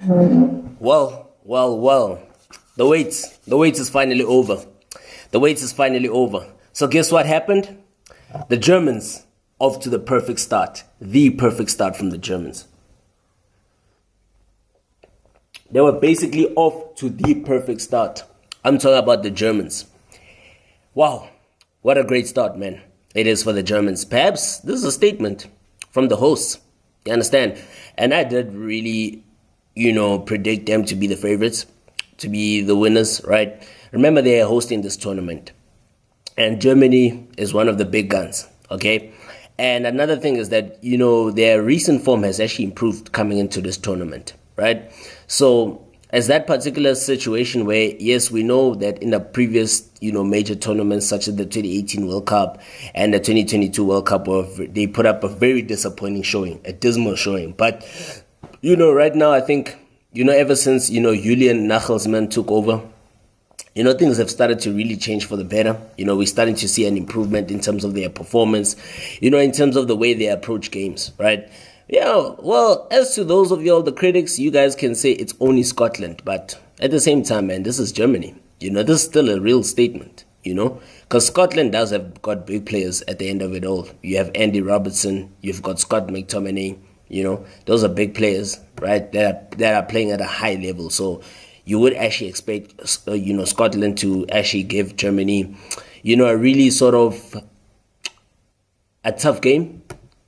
Well. The wait is finally over. The wait is finally over. So guess what happened? The Germans off to the perfect start. The perfect start from the Germans. They were basically off to the perfect start. I'm talking about the Germans. Wow, what a great start, man. It is for the Germans. Perhaps this is a statement from the hosts. You understand? And I did really, predict them to be the favorites, to be the winners, right? Remember, they are hosting this tournament. And Germany is one of the big guns, okay? And another thing is that, their recent form has actually improved coming into this tournament, right? So as that particular situation where, yes, we know that in the previous, major tournaments such as the 2018 World Cup and the 2022 World Cup, they put up a very disappointing showing, a dismal showing. But, right now, I think, ever since, Julian Nagelsmann took over, things have started to really change for the better. We're starting to see an improvement in terms of their performance, in terms of the way they approach games, right? Yeah, well, as to those of y'all, the critics, you guys can say it's only Scotland. But at the same time, man, this is Germany. This is still a real statement, because Scotland does have got big players at the end of it all. You have Andy Robertson, you've got Scott McTominay, those are big players, right, that are playing at a high level. So you would actually expect, Scotland to actually give Germany, a really sort of a tough game,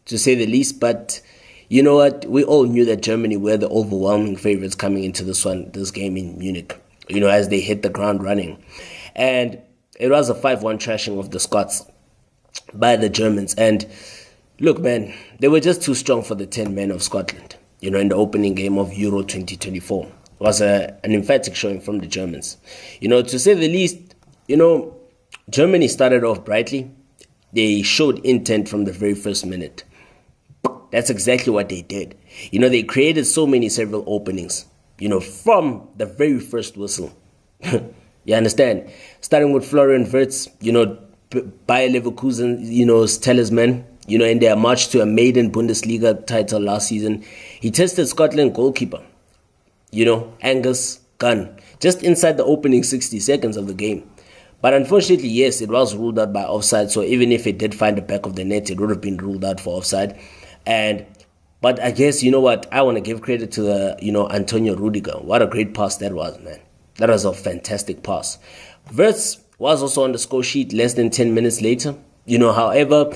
to say the least. But you know what? We all knew that Germany were the overwhelming favorites coming into this game in Munich, as they hit the ground running. And it was a 5-1 trashing of the Scots by the Germans. And look, man, they were just too strong for the 10 men of Scotland, in the opening game of Euro 2024. It was an emphatic showing from the Germans. To say the least, Germany started off brightly. They showed intent from the very first minute. That's exactly what they did. They created several openings, from the very first whistle. You understand? Starting with Florian Wirtz, Bayer Leverkusen's talisman, in their march to a maiden Bundesliga title last season. He tested Scotland goalkeeper, Angus Gunn, just inside the opening 60 seconds of the game. But unfortunately, yes, it was ruled out by offside. So even if it did find the back of the net, it would have been ruled out for offside. But I guess, what? I want to give credit to the, Antonio Rudiger. What a great pass that was, man. That was a fantastic pass. Wirtz was also on the score sheet less than 10 minutes later. However,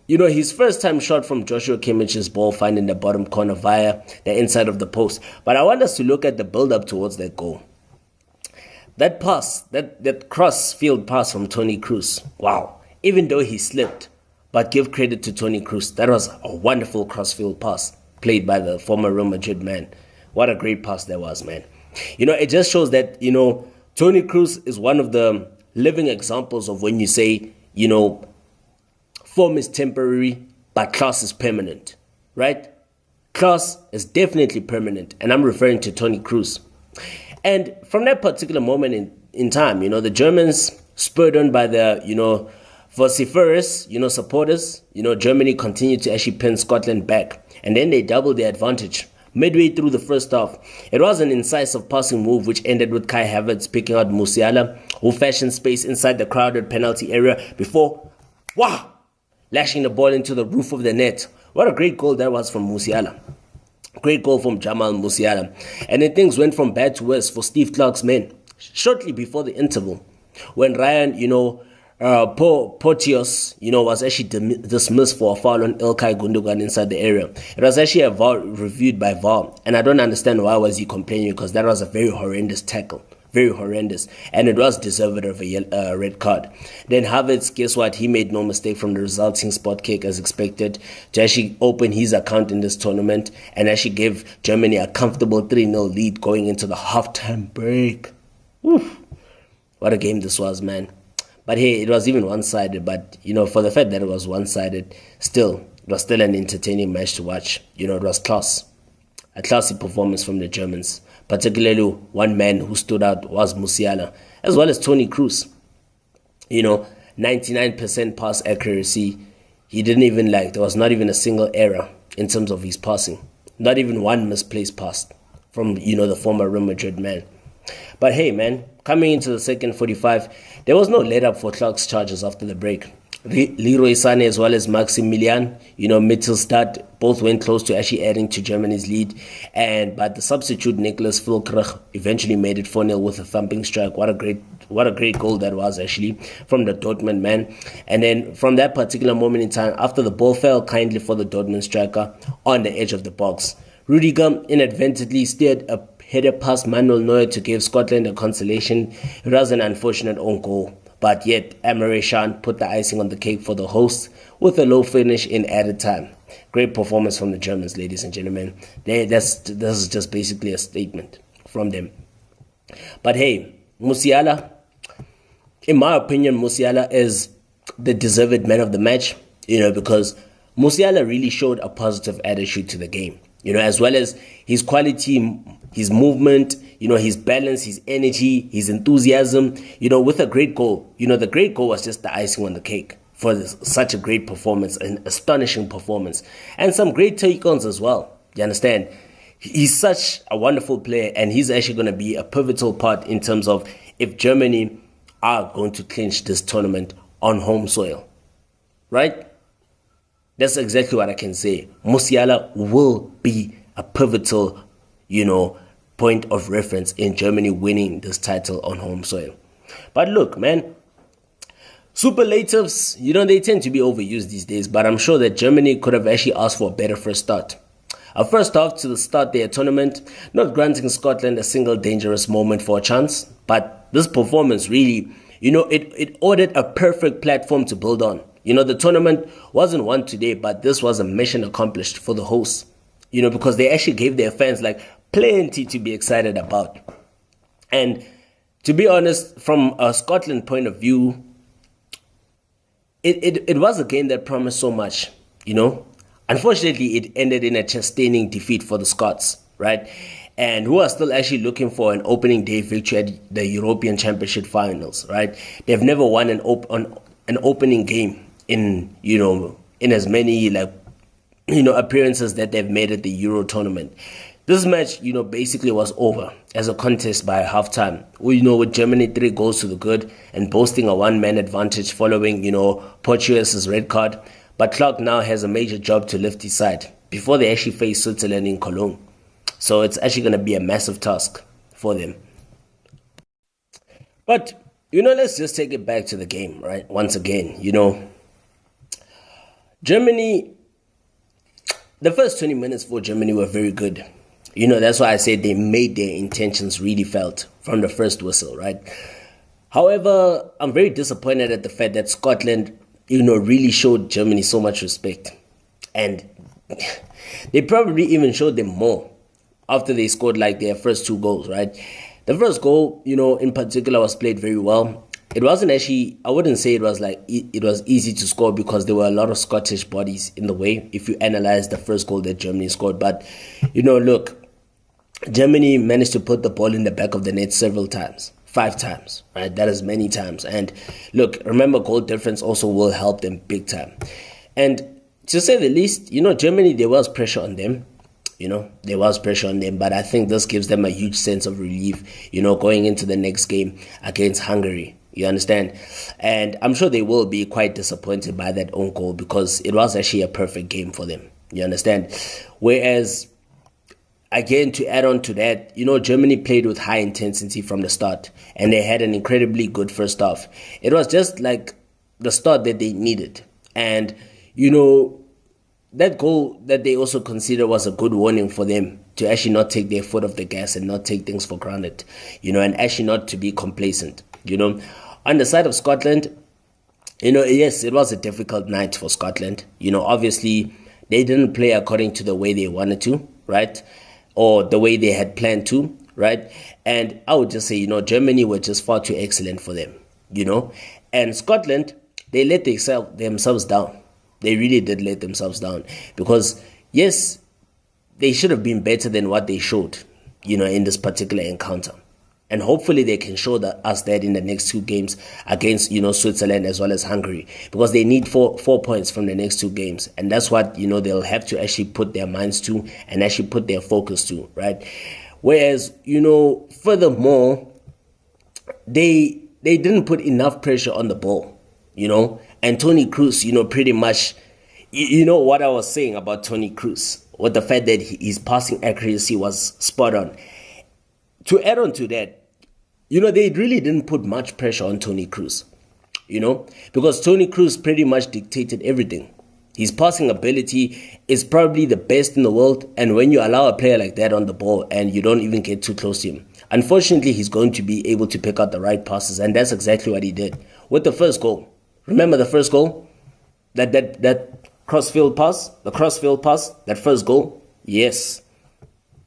his first time shot from Joshua Kimmich's ball finding the bottom corner via the inside of the post. But I want us to look at the build-up towards that goal. That pass, that cross-field pass from Toni Kroos. Wow. Even though he slipped, but give credit to Toni Kroos. That was a wonderful cross-field pass played by the former Real Madrid man. What a great pass that was, man. It just shows that, Toni Kroos is one of the living examples of when you say, form is temporary, but class is permanent, right? Class is definitely permanent, and I'm referring to Toni Kroos. And from that particular moment in time, the Germans, spurred on by the, vociferous, supporters, Germany continued to actually pin Scotland back. And then they doubled their advantage. Midway through the first half, it was an incisive passing move which ended with Kai Havertz picking out Musiala, who fashioned space inside the crowded penalty area before, lashing the ball into the roof of the net. What a great goal that was from Musiala. Great goal from Jamal Musiala. And then things went from bad to worse for Steve Clarke's men. Shortly before the interval, when Ryan, Porteous, was actually dismissed for a foul on Ilkay Gundogan inside the area. It was actually reviewed by VAR, and I don't understand why was he complaining, because that was a very horrendous tackle. Very horrendous. And it was deserved of a red card. Then Havertz, guess what? He made no mistake from the resulting spot kick as expected to actually open his account in this tournament and actually give Germany a comfortable 3-0 lead going into the halftime break. Oof. What a game this was, man. But hey, it was even one-sided. But, for the fact that it was one-sided, still, it was still an entertaining match to watch. It was class. A classy performance from the Germans. Particularly one man who stood out was Musiala, as well as Toni Kroos. 99% pass accuracy. He didn't even there was not even a single error in terms of his passing. Not even one misplaced pass. from, the former Real Madrid man. But hey, man, coming into the second 45, there was no let-up for Clark's charges after the break. Leroy Sané as well as Maximilian, Mittelstadt, both went close to actually adding to Germany's lead. But the substitute Nicholas Füllkrug eventually made it 4-0 with a thumping strike. What a great goal that was actually from the Dortmund man. And then from that particular moment in time, after the ball fell kindly for the Dortmund striker on the edge of the box, Rudiger inadvertently steered a header past Manuel Neuer to give Scotland a consolation. It was an unfortunate own goal, but yet Emre Can put the icing on the cake for the hosts with a low finish in added time. Great performance from the Germans, ladies and gentlemen. This is just basically a statement from them. But hey, Musiala, in my opinion, Musiala is the deserved man of the match, because Musiala really showed a positive attitude to the game, as well as his quality, his movement, his balance, his energy, his enthusiasm, with a great goal. The great goal was just the icing on the cake for such a great performance, an astonishing performance, and some great take-ons as well. You understand? He's such a wonderful player, and he's actually going to be a pivotal part in terms of if Germany are going to clinch this tournament on home soil, right? That's exactly what I can say. Musiala will be a pivotal, point of reference in Germany winning this title on home soil. But look, man, superlatives, they tend to be overused these days, but I'm sure that Germany could have actually asked for a better first start. A first half to start their tournament, not granting Scotland a single dangerous moment for a chance, but this performance really, it ordered a perfect platform to build on. The tournament wasn't won today, but this was a mission accomplished for the hosts, because they actually gave their fans plenty to be excited about. And to be honest, from a Scotland point of view, it was a game that promised so much, Unfortunately, it ended in a chest-staining defeat for the Scots, right? And who are still actually looking for an opening day victory at the European Championship finals, right? They've never won an opening game in as many appearances that they've made at the Euro tournament. This match, basically was over as a contest by halftime. With Germany 3 goals to the good and boasting a one-man advantage following, Portugal's red card. But Clark now has a major job to lift his side before they actually face Switzerland in Cologne. So it's actually going to be a massive task for them. But, let's just take it back to the game, right? Once again, Germany, the first 20 minutes for Germany were very good. That's why I said they made their intentions really felt from the first whistle, right? However, I'm very disappointed at the fact that Scotland, really showed Germany so much respect. And they probably even showed them more after they scored their first 2 goals, right? The first goal, in particular was played very well. It wasn't actually, I wouldn't say it was it was easy to score because there were a lot of Scottish bodies in the way if you analyze the first goal that Germany scored. But, look, Germany managed to put the ball in the back of the net several times. 5 times, right? That is many times. And look, remember, goal difference also will help them big time. And to say the least, Germany, there was pressure on them. There was pressure on them, but I think this gives them a huge sense of relief, going into the next game against Hungary. You understand? And I'm sure they will be quite disappointed by that own goal because it was actually a perfect game for them. You understand? Whereas, again, to add on to that, Germany played with high intensity from the start, and they had an incredibly good first half. It was just the start that they needed. And, that goal that they also consider was a good warning for them to actually not take their foot off the gas and not take things for granted, and actually not to be complacent, On the side of Scotland, yes, it was a difficult night for Scotland. Obviously, they didn't play according to the way they wanted to, right? Or the way they had planned to, right? And I would just say, Germany were just far too excellent for them, And Scotland, they let themselves down. They really did let themselves down because, yes, they should have been better than what they showed, in this particular encounter. And hopefully they can show us that in the next 2 games against, Switzerland as well as Hungary, because they need 4 points from the next 2 games. And that's what, they'll have to actually put their minds to and actually put their focus to, right? Whereas, furthermore, they didn't put enough pressure on the ball, and Toni Kroos, pretty much, you know what I was saying about Toni Kroos, with the fact that his passing accuracy was spot on. To add on to that, they really didn't put much pressure on Toni Kroos, because Toni Kroos pretty much dictated everything. His passing ability is probably the best in the world, and when you allow a player like that on the ball and you don't even get too close to him, unfortunately, he's going to be able to pick out the right passes, and that's exactly what he did with the first goal. Remember the first goal? That crossfield pass? The crossfield pass? That first goal? Yes.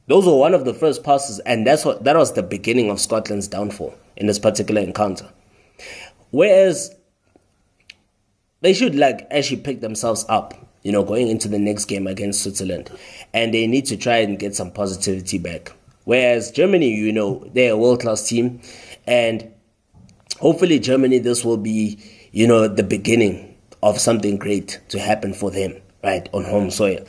Those were one of the first passes, and that was the beginning of Scotland's downfall in this particular encounter. Whereas they should actually pick themselves up, going into the next game against Switzerland, and they need to try and get some positivity back. Whereas Germany, they're a world-class team, and hopefully Germany, this will be, the beginning of something great to happen for them, right, on home soil.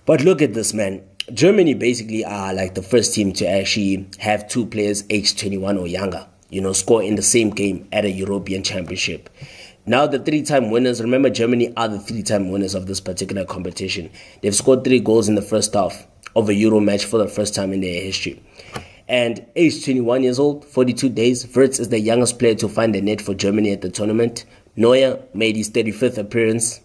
But look at this, man. Germany basically are like the first team to actually have two players aged 21 or younger, score in the same game at a European Championship. Now the three-time winners, remember Germany are the three-time winners of this particular competition. They've scored 3 goals in the first half of a Euro match for the first time in their history. And aged 21 years old, 42 days, Wirtz is the youngest player to find the net for Germany at the tournament. Neuer made his 35th appearance,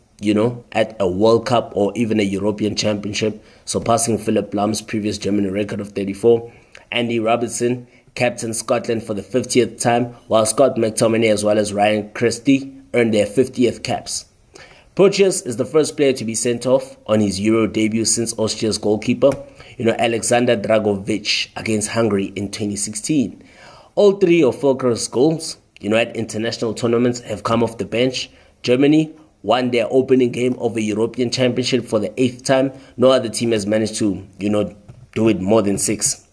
at a World Cup or even a European Championship, surpassing Philip Lahm's previous German record of 34. Andy Robertson captained Scotland for the 50th time, while Scott McTominay as well as Ryan Christie earned their 50th caps. Prochius is the first player to be sent off on his Euro debut since Austria's goalkeeper, Alexander Dragovic against Hungary in 2016. All 3 of Fulker's goals, at international tournaments have come off the bench. Germany won their opening game of a European Championship for the 8th time. No other team has managed to, do it more than 6.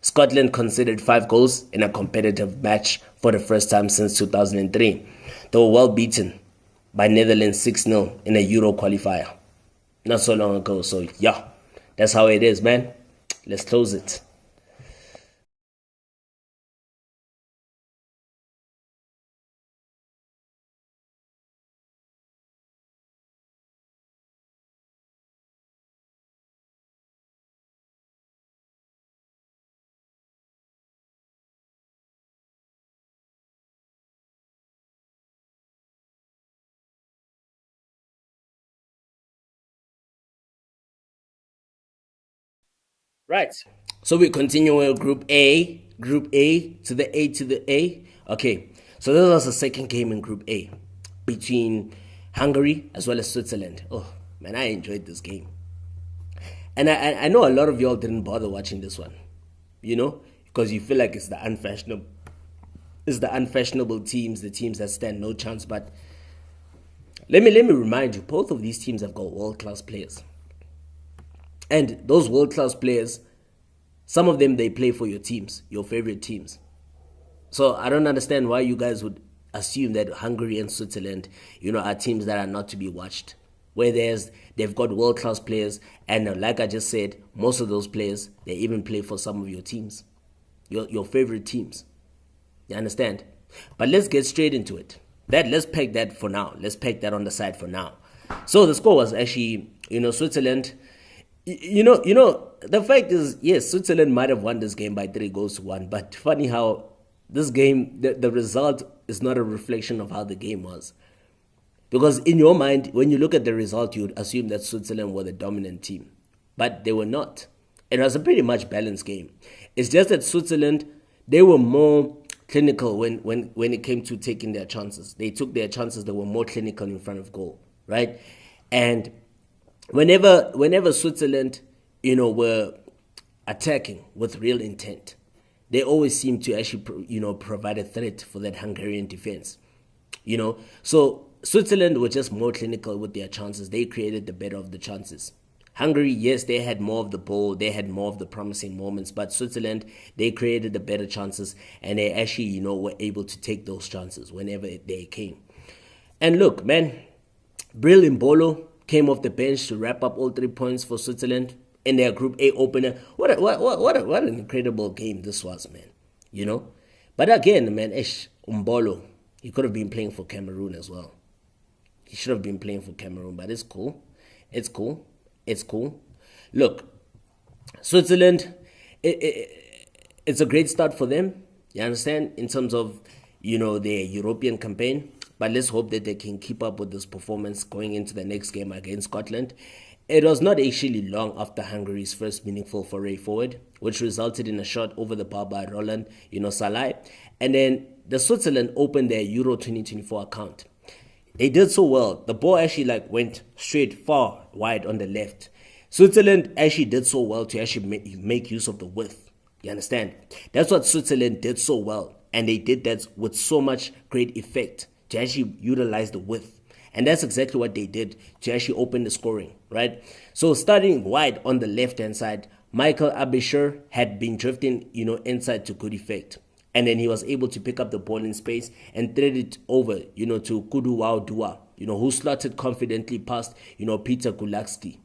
Scotland conceded 5 goals in a competitive match for the first time since 2003. They were well beaten by Netherlands 6-0 in a Euro qualifier not so long ago. So yeah, that's how it is, man. Let's close it. Right. So we continue with Group A. Group A to the A to the A. Okay. So this was the second game in Group A between Hungary as well as Switzerland. Oh, man, I enjoyed this game. And I know a lot of y'all didn't bother watching this one, because you feel like it's the unfashionable teams, the teams that stand no chance. But let me remind you, both of these teams have got world-class players. And those world-class players, some of them, they play for your teams, your favorite teams. So I don't understand why you guys would assume that Hungary and Switzerland, are teams that are not to be watched. Whereas they've got world-class players, and like I just said, most of those players, they even play for some of your teams, your favorite teams. You understand? But let's get straight into it. Let's peg that for now. Let's peg that on the side for now. So the score was actually, Switzerland. The fact is, yes, Switzerland might have won this game by 3-1, but funny how this game, the result is not a reflection of how the game was. Because in your mind, when you look at the result, you would assume that Switzerland were the dominant team. But they were not. It was a pretty much balanced game. It's just that Switzerland, they were more clinical when it came to taking their chances. They took their chances, they were more clinical in front of goal, right? And whenever Switzerland, were attacking with real intent, they always seem to actually, provide a threat for that Hungarian defense. So Switzerland were just more clinical with their chances. They created the better of the chances. Hungary, yes, they had more of the ball. They had more of the promising moments. But Switzerland, they created the better chances. And they actually, were able to take those chances whenever they came. And look, man, Embolo came off the bench to wrap up all 3 points for Switzerland. in their Group A opener. What an incredible game this was, man. You know? But again, man, Embolo, he could have been playing for Cameroon as well. He should have been playing for Cameroon, but it's cool. It's cool. It's cool. Look, Switzerland, it's a great start for them, you understand, in terms of, their European campaign. But let's hope that they can keep up with this performance going into the next game against Scotland. It was not actually long after Hungary's first meaningful foray forward, which resulted in a shot over the bar by Roland, Salai. And then the Switzerland opened their Euro 2024 account. They did so well. The ball actually went straight far wide on the left. Switzerland actually did so well to actually make use of the width. You understand? That's what Switzerland did so well. And they did that with so much great effect to actually utilize the width. And that's exactly what they did to actually open the scoring, right? So starting wide on the left-hand side, Michael Abbisher had been drifting, inside to good effect. And then he was able to pick up the ball in space and thread it over, to Kuduwao Dua, who slotted confidently past, Peter Kulakski.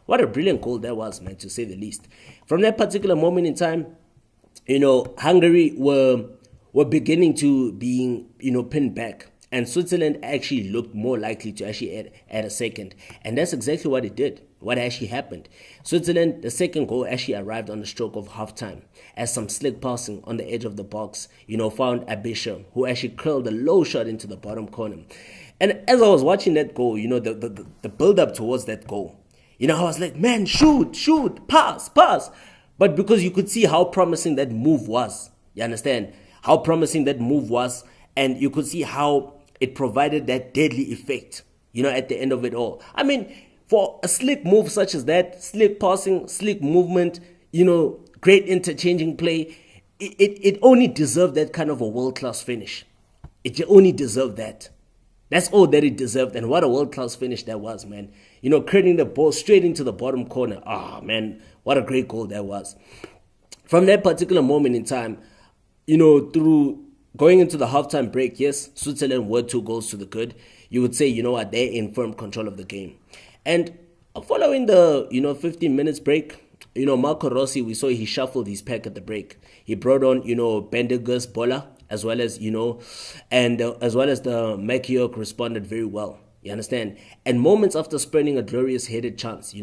What a brilliant goal that was, man, to say the least. From that particular moment in time, Hungary were beginning to being, pinned back. And Switzerland actually looked more likely to actually add a second. And that's exactly what it did, what actually happened. Switzerland, the second goal actually arrived on the stroke of halftime as some slick passing on the edge of the box, found Abisha, who actually curled a low shot into the bottom corner. And as I was watching that goal, the build-up towards that goal, I was like, man, shoot, pass. But because you could see how promising that move was, you understand? How promising that move was, and you could see how it provided that deadly effect, at the end of it all. I mean, for a slick move such as that, slick passing, slick movement, great interchanging play, it only deserved that kind of a world-class finish. It only deserved that. That's all that it deserved, and what a world-class finish that was, man. Curling the ball straight into the bottom corner. Ah, man, what a great goal that was. From that particular moment in time, through going into the halftime break, yes, Switzerland were 2 goals to the good. You would say, they're in firm control of the game. And following the, 15 minutes break, Marco Rossi, we saw he shuffled his pack at the break. He brought on, Bendegus Bola, as well as, as well as the Makiok responded very well. You understand? And moments after spurning a glorious headed chance,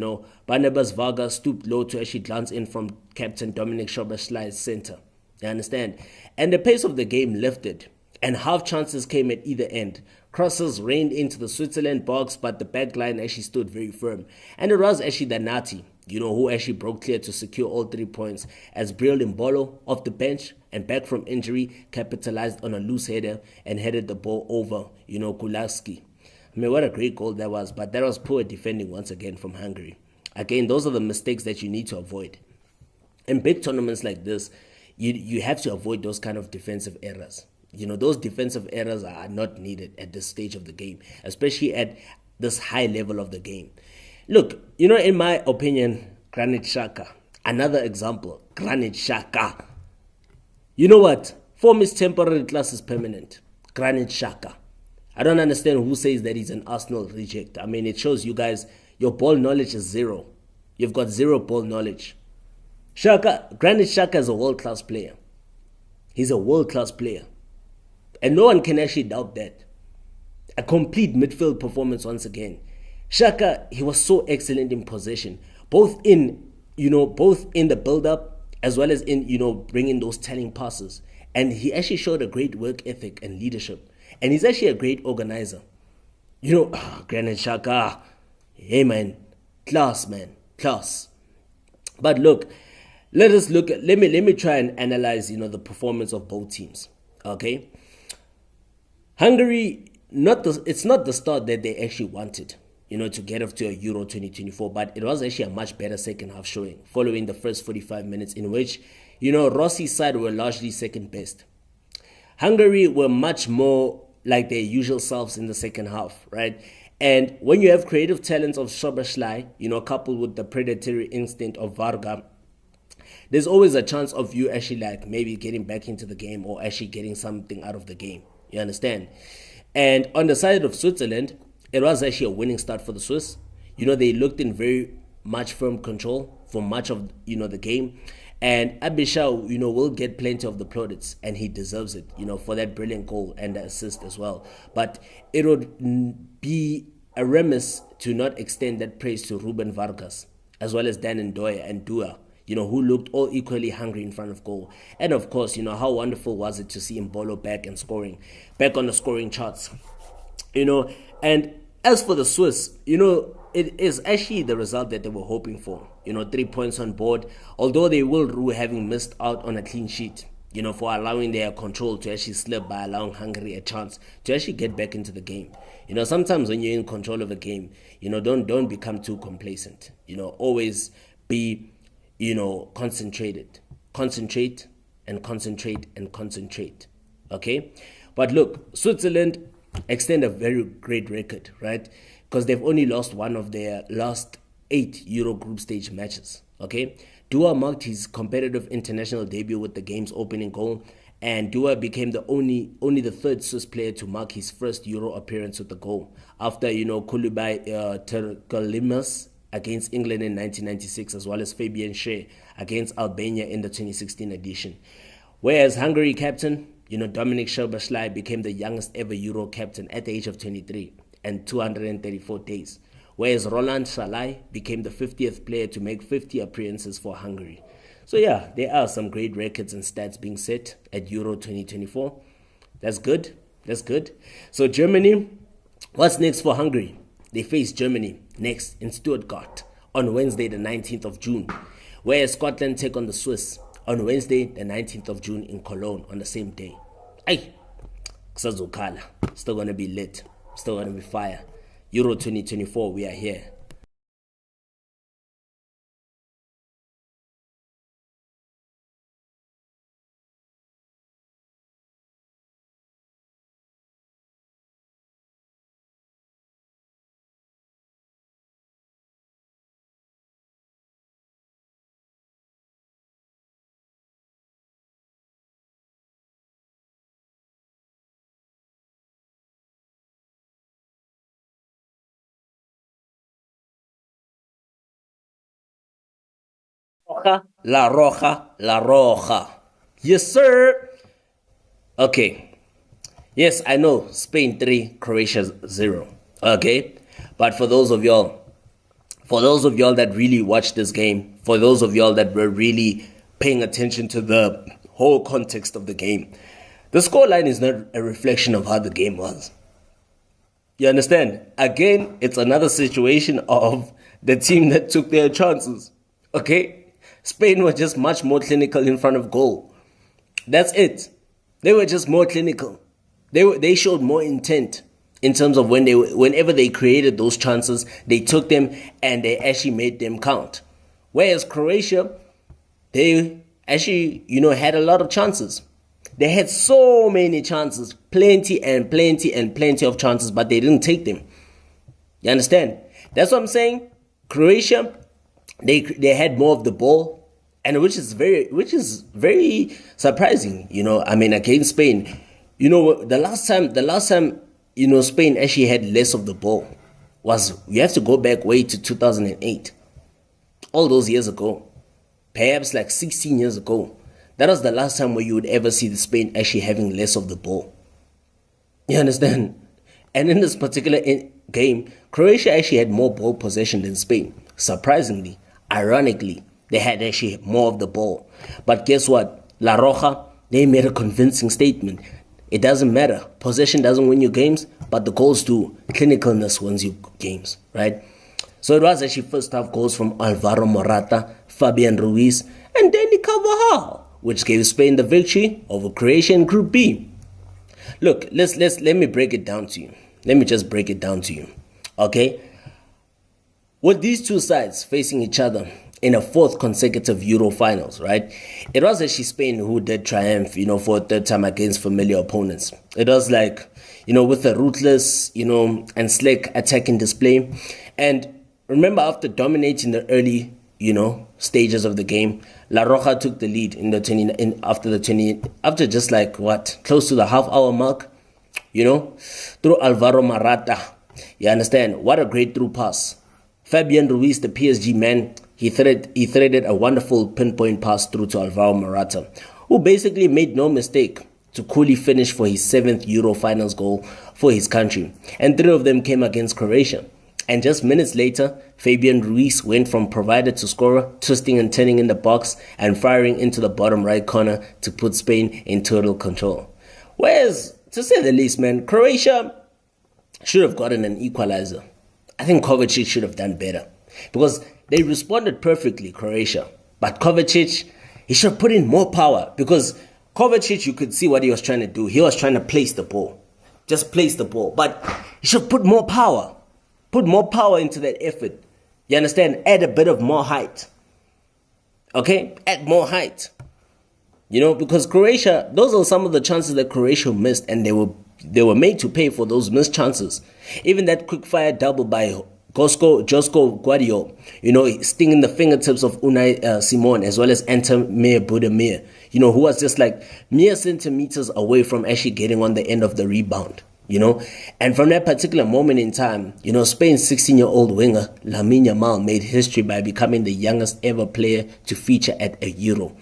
Barnabas Varga stooped low to actually glance in from Captain Dominic Szoboszlai's center. You understand? And the pace of the game lifted, and half chances came at either end. Crosses rained into the Switzerland box, but the back line actually stood very firm. And it was actually Danati, who actually broke clear to secure all 3 points, as Brill Embolo, off the bench and back from injury, capitalized on a loose header and headed the ball over, Kulakski. I mean, what a great goal that was, but that was poor defending once again from Hungary. Again, those are the mistakes that you need to avoid. In big tournaments like this, you have to avoid those kind of defensive errors. Those defensive errors are not needed at this stage of the game, especially at this high level of the game. Look, in my opinion, Granit Xhaka, another example, Granit Xhaka. You know what? Form is temporary, class is permanent. Granit Xhaka. I don't understand who says that he's an Arsenal reject. I mean, it shows you guys, your ball knowledge is zero. You've got zero ball knowledge. Granit Xhaka is a world-class player. He's a world-class player. And no one can actually doubt that. A complete midfield performance once again. Xhaka, he was so excellent in possession, both in the build-up as well as in, bringing those telling passes. And he actually showed a great work ethic and leadership. And he's actually a great organizer. Granit Xhaka, hey man, class. But look, let me try and analyze, the performance of both teams. Okay? Hungary, it's not the start that they actually wanted, to get off to a Euro 2024, but it was actually a much better second half showing, following the first 45 minutes in which, Rossi's side were largely second best. Hungary were much more like their usual selves in the second half, right? And when you have creative talents of Szoboszlai, coupled with the predatory instinct of Varga, there's always a chance of you actually maybe getting back into the game or actually getting something out of the game. You understand? And on the side of Switzerland, it was actually a winning start for the Swiss. They looked in very much firm control for much of the game. And Abishai, will get plenty of the plaudits, and he deserves it, for that brilliant goal and the assist as well. But it would be a remiss to not extend that praise to Ruben Vargas, as well as Dan Ndoye and Dua, who looked all equally hungry in front of goal. And of course, how wonderful was it to see Embolo back on the scoring charts. And as for the Swiss, it is actually the result that they were hoping for. 3 points on board, although they will rue having missed out on a clean sheet, for allowing their control to actually slip by allowing Hungary a chance to actually get back into the game. Sometimes when you're in control of a game, don't become too complacent. Always be, concentrated. Concentrate and concentrate and concentrate. Okay? But look, Switzerland extend a very great record, right? Because they've only lost one of their last 8 Euro group stage matches. Okay, Dua marked his competitive international debut with the game's opening goal, and Dua became the only the third Swiss player to mark his first Euro appearance with the goal after Koulibaly Terkalimas against England in 1996, as well as Fabian Schär against Albania in the 2016 edition. Whereas Hungary captain Dominik Szoboszlai became the youngest ever Euro captain at the age of 23 and 234 days, whereas Roland Salai became the 50th player to make 50 appearances for Hungary. So yeah, there are some great records and stats being set at Euro 2024. That's good. So Germany, what's next for Hungary? They face Germany next in Stuttgart on Wednesday the 19th of June, whereas Scotland take on the Swiss on Wednesday the 19th of June in Cologne on the same day. Ay, kusazokhala. Still gonna be lit. Still gonna be fire. Euro 2024, we are here. La Roja. Yes, sir. Okay. Yes, I know. Spain 3, Croatia 0. Okay. But for those of y'all that really watched this game, for those of y'all that were really paying attention to the whole context of the game, the scoreline is not a reflection of how the game was. You understand? Again, it's another situation of the team that took their chances. Okay? Spain were just much more clinical in front of goal. That's it. They were just more clinical. They showed more intent in terms of whenever they created those chances, they took them and they actually made them count. Whereas Croatia, they actually, had a lot of chances. They had so many chances, plenty of chances, but they didn't take them. You understand? That's what I'm saying. Croatia, they had more of the ball, and which is very surprising. Against Spain, the last time Spain actually had less of the ball was, you have to go back way to 2008, all those years ago, perhaps like 16 years ago. That was the last time where you would ever see the Spain actually having less of the ball. You understand? And in this particular game, Croatia actually had more ball possession than Spain. Surprisingly, ironically, they had actually more of the ball. But guess what? La Roja, they made a convincing statement. It doesn't matter. Possession doesn't win you games, but the goals do. Clinicalness wins you games, right? So it was actually first half goals from Alvaro Morata, Fabian Ruiz, and Dani Carvajal, which gave Spain the victory over Croatia in Group B. Look, let me break it down to you. Let me just break it down to you. Okay? With these two sides facing each other in a fourth consecutive Euro finals, right? It was actually Spain who did triumph, for a third time against familiar opponents. It was like, with a ruthless, and slick attacking display. And remember, after dominating the early, stages of the game, La Roja took the lead after just like close to the half-hour mark, through Alvaro Morata. You understand? What a great through pass. Fabian Ruiz, the PSG man, he threaded a wonderful pinpoint pass through to Alvaro Morata, who basically made no mistake to coolly finish for his 7th Euro finals goal for his country, and 3 of them came against Croatia. And just minutes later, Fabian Ruiz went from provider to scorer, twisting and turning in the box and firing into the bottom right corner to put Spain in total control. Whereas, to say the least, man, Croatia should have gotten an equalizer. I think Kovacic should have done better because they responded perfectly, Croatia. But Kovacic, he should have put in more power because Kovacic, you could see what he was trying to do. He was trying to place the ball. Just place the ball. But he should put more power. Put more power into that effort. You understand? Add a bit of more height. Okay? Add more height. You know, because Croatia, those are some of the chances that Croatia missed, and they were made to pay for those missed chances. Even that quick fire double by Josko Guardiola, you know, stinging the fingertips of Unai Simon, as well as Antamir Budimir, you know, who was just like mere centimeters away from actually getting on the end of the rebound, you know. And from that particular moment in time, you know, Spain's 16-year-old winger, Lamine Yamal, made history by becoming the youngest ever player to feature at a Euro.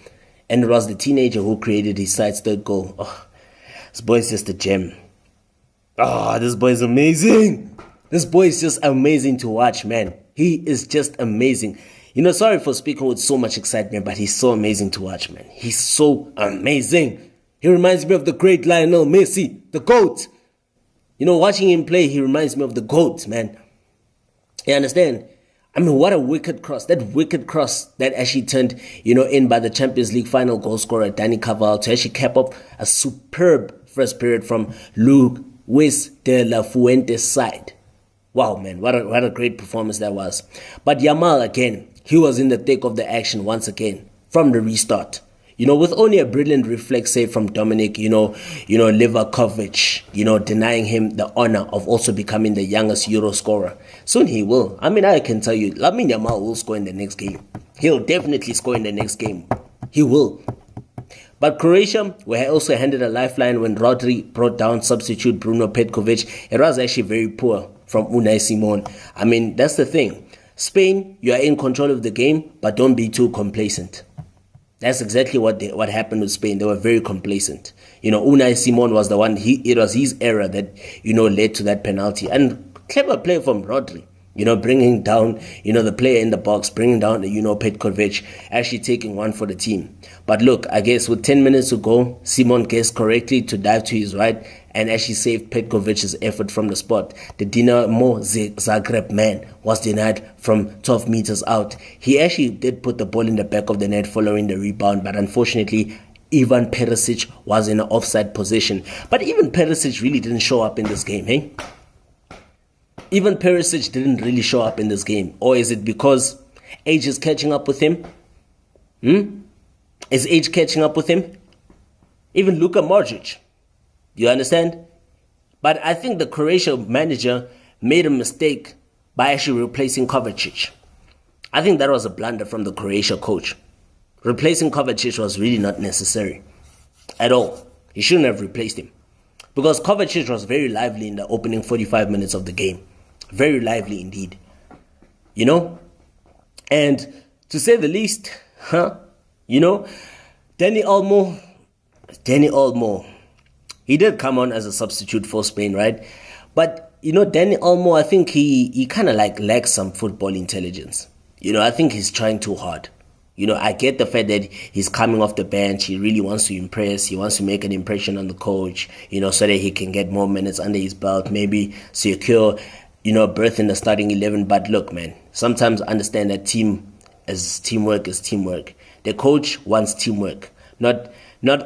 And it was the teenager who created his side's 3rd goal. Oh, this boy is just a gem. Oh, this boy is amazing. This boy is just amazing to watch, man. He is just amazing. You know, sorry for speaking with so much excitement, but he's so amazing to watch, man. He's so amazing. He reminds me of the great Lionel Messi, the GOAT. You know, watching him play, he reminds me of the GOAT, man. You understand? I mean, what a wicked cross. That wicked cross that actually turned, you know, in by the Champions League final goal scorer, Dani Carvajal, to actually cap up a superb first period from Luis de la Fuente's side. Wow, man, what a great performance that was. But Yamal, again, he was in the thick of the action once again from the restart. You know, with only a brilliant reflex save from Dominic, Livakovic, you know, denying him the honor of also becoming the youngest Euro scorer. Soon he will. I mean, I can tell you, Lamine Yamal will score in the next game. He'll definitely score in the next game. He will. But Croatia were also handed a lifeline when Rodri brought down substitute Bruno Petkovic. It was actually very poor from Unai Simon. I mean, that's the thing. Spain, you are in control of the game, but don't be too complacent. That's exactly what happened with Spain. They were very complacent. You know, Unai Simon was the one, it was his error that, you know, led to that penalty. And clever play from Rodri. You know, bringing down, you know, the player in the box, bringing down, you know, Petkovic, actually taking one for the team. But look, I guess with 10 minutes to go, Simon guessed correctly to dive to his right and actually saved Petkovic's effort from the spot. The Dinamo Zagreb man was denied from 12 meters out. He actually did put the ball in the back of the net following the rebound, but unfortunately, Ivan Perisic was in an offside position. But even Perisic really didn't show up in this game, hey? Even Perisic didn't really show up in this game. Or is it because age is catching up with him? Is age catching up with him? Even Luka Modric. You understand? But I think the Croatia manager made a mistake by actually replacing Kovacic. I think that was a blunder from the Croatia coach. Replacing Kovacic was really not necessary at all. He shouldn't have replaced him. Because Kovacic was very lively in the opening 45 minutes of the game. Very lively indeed. You know? And to say the least, you know, Dani Olmo, he did come on as a substitute for Spain, right? But, you know, Dani Olmo, I think he kind of like lacks some football intelligence. You know, I think he's trying too hard. You know, I get the fact that he's coming off the bench. He really wants to impress. He wants to make an impression on the coach, you know, so that he can get more minutes under his belt, maybe secure, you know, a berth in the starting 11. But look, man, sometimes understand that teamwork is teamwork. The coach wants teamwork, not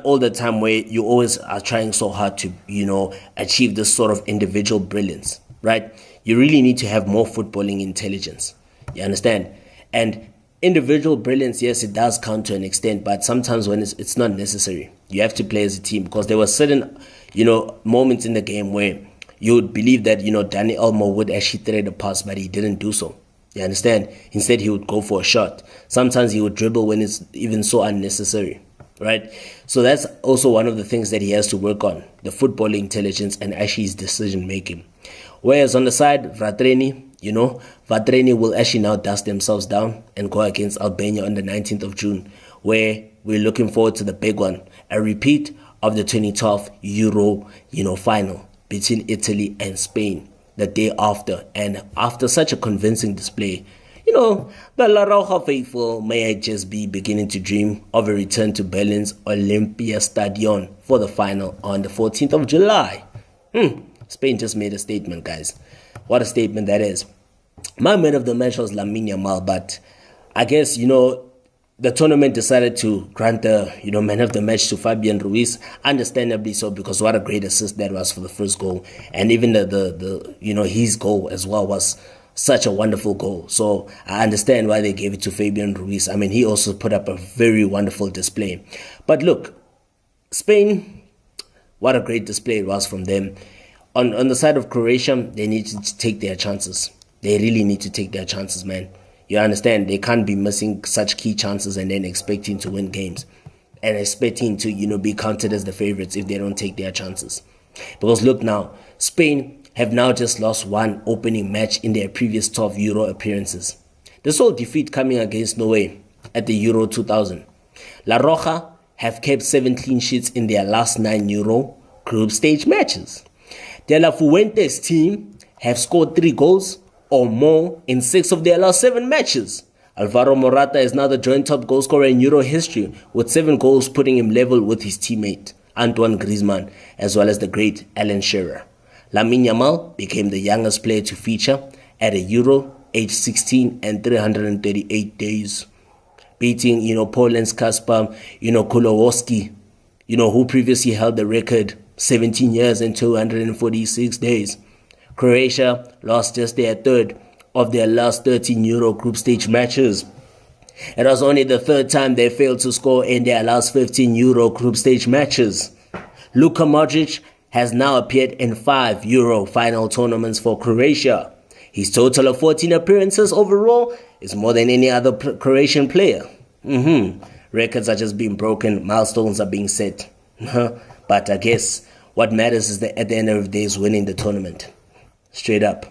all the time where you always are trying so hard to, you know, achieve this sort of individual brilliance, right? You really need to have more footballing intelligence. You understand? And individual brilliance, yes, it does count to an extent, but sometimes when it's not necessary. You have to play as a team, because there were certain, you know, moments in the game where you would believe that, you know, Dani Olmo would actually thread a pass, but he didn't do so. You understand? Instead, he would go for a shot. Sometimes he would dribble when it's even so unnecessary, right? So that's also one of the things that he has to work on, the football intelligence and actually his decision making. Whereas on the side, Vratreni, Vatreni will actually now dust themselves down and go against Albania on the 19th of June, where we're looking forward to the big one, a repeat of the 2012 Euro, final between Italy and Spain the day after. And after such a convincing display, the La Roja faithful may just be beginning to dream of a return to Berlin's Olympia Stadion for the final on the 14th of July. Spain just made a statement, guys. What a statement that is. My man of the match was Lamine Yamal, but I guess, the tournament decided to grant the, man of the match to Fabian Ruiz, understandably so, because what a great assist that was for the first goal. And even the his goal as well was such a wonderful goal. So I understand why they gave it to Fabian Ruiz. I mean, he also put up a very wonderful display. But look, Spain, what a great display it was from them. On the side of Croatia, they need to take their chances. They really need to take their chances, man. You understand? They can't be missing such key chances and then expecting to win games. And expecting to, be counted as the favorites if they don't take their chances. Because look now, Spain have now just lost one opening match in their previous 12 Euro appearances. The sole defeat coming against Norway at the Euro 2000. La Roja have kept 7 clean sheets in their last 9 Euro group stage matches. De La Fuente's team have scored 3 goals or more in 6 of their last 7 matches. Alvaro Morata is now the joint top goal scorer in Euro history with 7 goals, putting him level with his teammate Antoine Griezmann as well as the great Alan Shearer. Lamine Yamal became the youngest player to feature at a Euro, age 16 and 338 days, beating, Poland's Kasper, Kulowski, who previously held the record 17 years and 246 days. Croatia lost just their third of their last 13 Euro group stage matches. It was only the 3rd time they failed to score in their last 15 Euro group stage matches. Luka Modric has now appeared in 5 Euro final tournaments for Croatia. His total of 14 appearances overall is more than any other Croatian player. Records are just being broken, milestones are being set. But I guess what matters is that at the end of the day is winning the tournament. Straight up.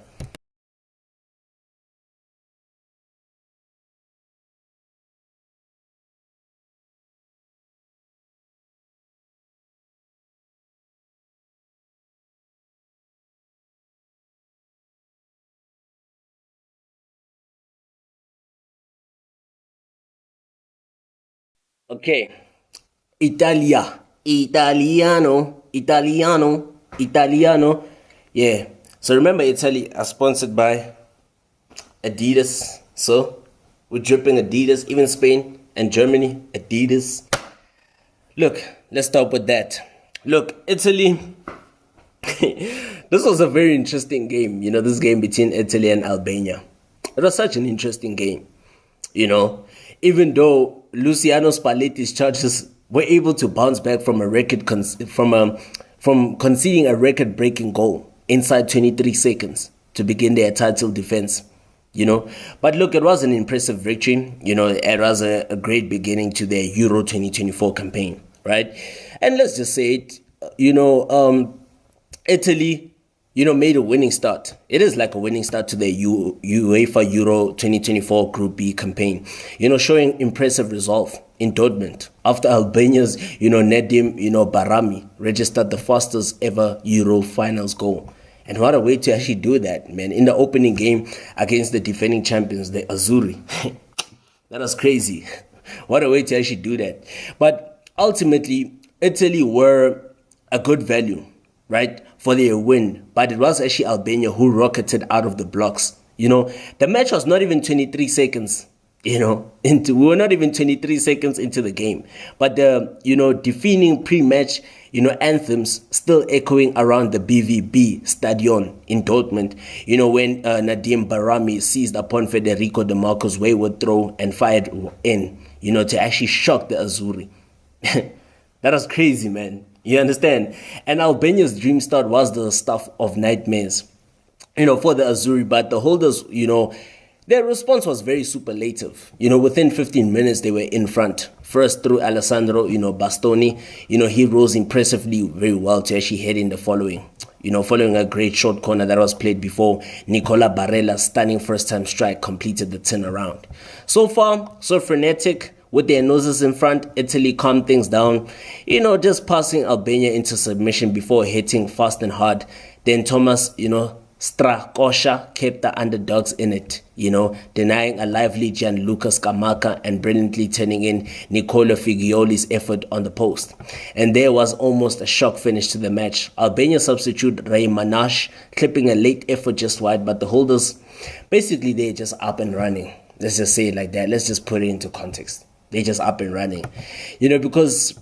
Okay. Italiano. Yeah. So remember, Italy are sponsored by Adidas. So we're dripping Adidas. Even Spain and Germany, Adidas. Look, let's start with that. Look, Italy. This was a very interesting game. This game between Italy and Albania. It was such an interesting game. Even though Luciano Spalletti's charges were able to bounce back from from conceding a record-breaking goal inside 23 seconds to begin their title defense. But look, it was an impressive victory. It was a great beginning to their Euro 2024 campaign, right? And let's just say it, Italy, made a winning start. It is like a winning start to the UEFA Euro 2024 Group B campaign, showing impressive resolve in Dortmund after Albania's, Nedim, Barami registered the fastest ever Euro finals goal. And what a way to actually do that, man. In the opening game against the defending champions, the Azzurri. That was crazy. What a way to actually do that. But ultimately, Italy were a good value, right, for their win. But it was actually Albania who rocketed out of the blocks. The match was not even 23 seconds, we were not even 23 seconds into the game. But the, defining pre-match, anthems still echoing around the BVB Stadion in Dortmund, when Nadim Barami seized upon Federico De Marco's wayward throw and fired in, to actually shock the Azzurri. That was crazy, man. You understand? And Albania's dream start was the stuff of nightmares, for the Azzurri, but the holders, their response was very superlative. Within 15 minutes, they were in front. First through Alessandro, Bastoni. He rose impressively very well to actually head in the following. following a great short corner that was played before Nicola Barella's stunning first-time strike completed the turnaround. So far, so frenetic. With their noses in front, Italy calmed things down, just passing Albania into submission before hitting fast and hard. Then Thomas, Strakosha kept the underdogs in it, denying a lively Gianluca Scamacca and brilliantly turning in Nicolo Figlioli's effort on the post. And there was almost a shock finish to the match. Albania substitute Ray Manash clipping a late effort just wide, but the holders, basically they're just up and running. Let's just say it like that. Let's just put it into context. They're just up and running, because,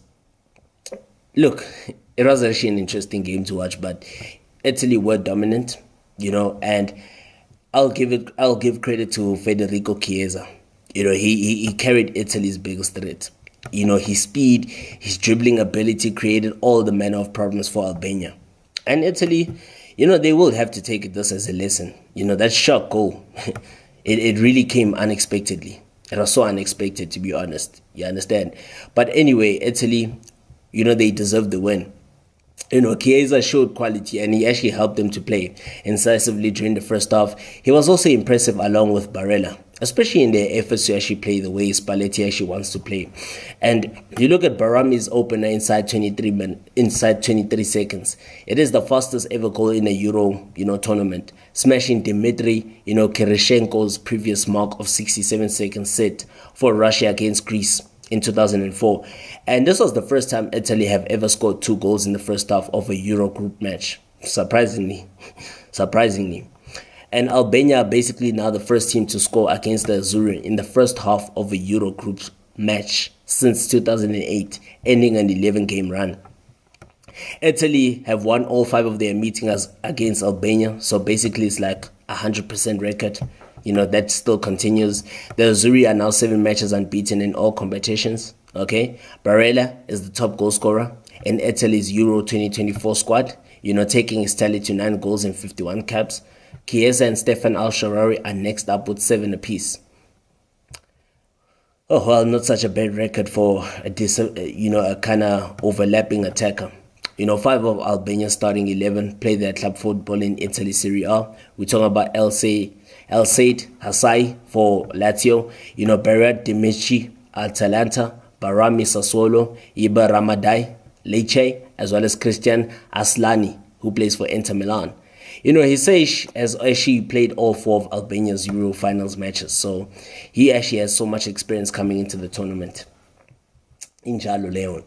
look, it was actually an interesting game to watch, but Italy were dominant, and I'll give credit to Federico Chiesa. He carried Italy's biggest threat. His speed, his dribbling ability created all the manner of problems for Albania. And Italy, they will have to take this as a lesson. That shot goal, it really came unexpectedly. It was so unexpected, to be honest. You understand? But anyway, Italy, they deserved the win. Chiesa showed quality and he actually helped them to play incisively during the first half. He was also impressive along with Barella, especially in their efforts to actually play the way Spalletti actually wants to play. And you look at Barami's opener inside 23 seconds. It is the fastest ever goal in a Euro, tournament, smashing Dmitry, Kirishenko's previous mark of 67 seconds set for Russia against Greece in 2004. And this was the first time Italy have ever scored 2 goals in the first half of a Euro group match. Surprisingly. And Albania are basically now the first team to score against the Azzurri in the first half of a Euro group match since 2008, ending an 11-game run. Italy have won all 5 of their meetings against Albania, so basically it's like 100% record. That still continues. The Azzurri are now 7 matches unbeaten in all competitions. Okay, Barella is the top goal scorer in Italy's Euro 2024 squad, taking his tally to 9 goals and 51 caps. Chiesa and Stefan Al-Sharari are next up with 7 apiece. Oh, well, not such a bad record for a kind of overlapping attacker. 5 of Albania's starting 11 play their club football in Italy Serie A. We're talking about El Said Hassai for Lazio, Berat Dimici, Atalanta, Barami Sassuolo, Iba Ramadai, Lecce, as well as Christian Aslani, who plays for Inter Milan. He has actually played all 4 of Albania's Euro finals matches, so he actually has so much experience coming into the tournament. Injalo Leon.